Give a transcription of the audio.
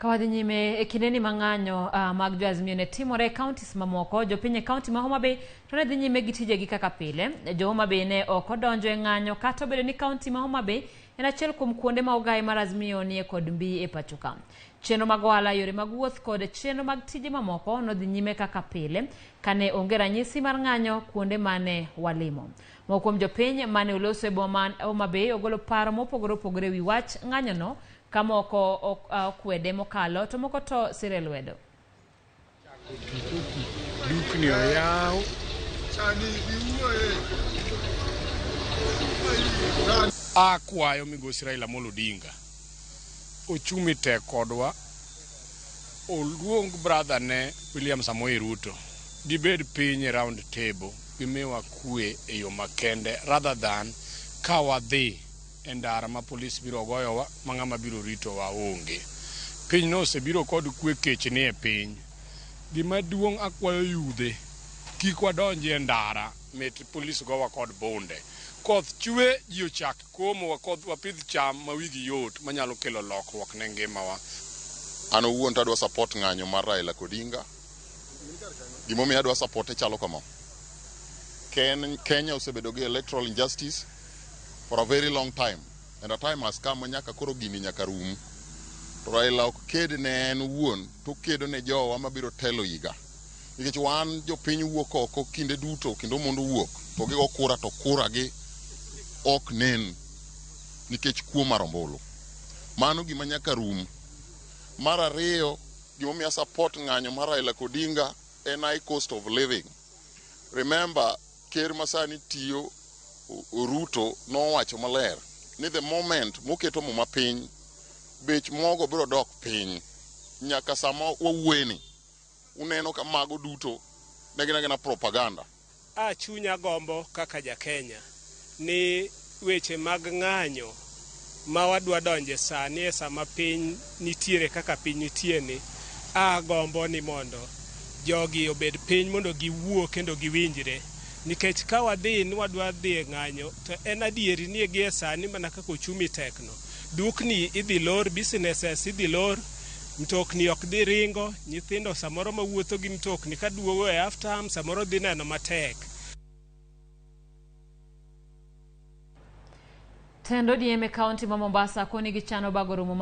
Kawadhi nyime kineni mang'anyo mag joazimio ne timore counties mamoko jopiny county ma Homa Bay to ne dhi nyime gi tijegi kaka pile. Jo Homa Bay ne ok odonjo e ng'anyo kata obedo ni county ma Homa Bay en achiel kuom kuonde ma ogai mar azimio nie kod mbii e pacho ka. Chenro mag ohala, yore mag wuoth kod chenro mag tije mamoko nodhi nyime kaka pile kane onge ranyisi mar ng'anyo kuonde mane walimo. Moko kuom jopiny mane oloso e boma Homa Bay ogolo paro mopogore opogore wi wach ng'anyono, ka moko okwede mokalo to moko to sire lwedo. Dukni oyaw. Akwayo migosi Raila Amolo Odinga ochumi tek kodwa, oluong brother ne William Samoei Ruto dibed piny e round table gimiwa kwe e yo makende rather than ka wadhi e ndara ma polis biro goyowa ma ng'ama biro rito wa onge. Piny no osebiro kod kwe kech ni e piny. Gima duong' akwayo yudhe kik wadonji e ndara met polis gowa kod bunde. Koth chwe ji ochak komo koth wapidh cham ma wigi yot manyalo kelo lokruok ne ngimawa. An owuon tadwa support ng'anyo mar Raila Odinga. Gimomiyo adwa support chalo kama. Kenya osebedo gi electoral injustice for a very long time, and a time has come nyaka koro gini nyaka rum. To Raila ok ked ne en wuon, to kedo ne jowa mabiro telo higa. Nikech wan jopiny wuok oko kinde duto kendo mondo wuok to gigo kura to kura gi ok nen nikech kuo mar ombulu. Mano gima nyaka rum. Mar ariyo, gimomiyo support ng'anyo mar Raila Odinga en high cost of living. Remember, ker masani tiyo Ruto nowacho maler ni the moment moketo mo mapiny bech mogo biro dok piny. Nyaka sama wawueni uneno ka mago duto negina propaganda. Chunya gombo kaka ja Kenya ni weche mag ng'anyo ma wadwa donje sani e sama piny nitiere kaka piny nitieni. Gombo ni mondo jogi obed piny mondo giwuo kendo giwinjre. Nikech ka wadhi ni wadwa dhi e ng'anyo to en adieri ni gie sani mana kaka ochumi tekno. Dukni idhi lor, businesses idhi lor, mtokni ok dhi ringo, nyithindo samoro mawuotho gi mtokni ka duogo e after arm samoro dhi neno matek. Tendo dieme county ma Mombasa koni gichano bagoro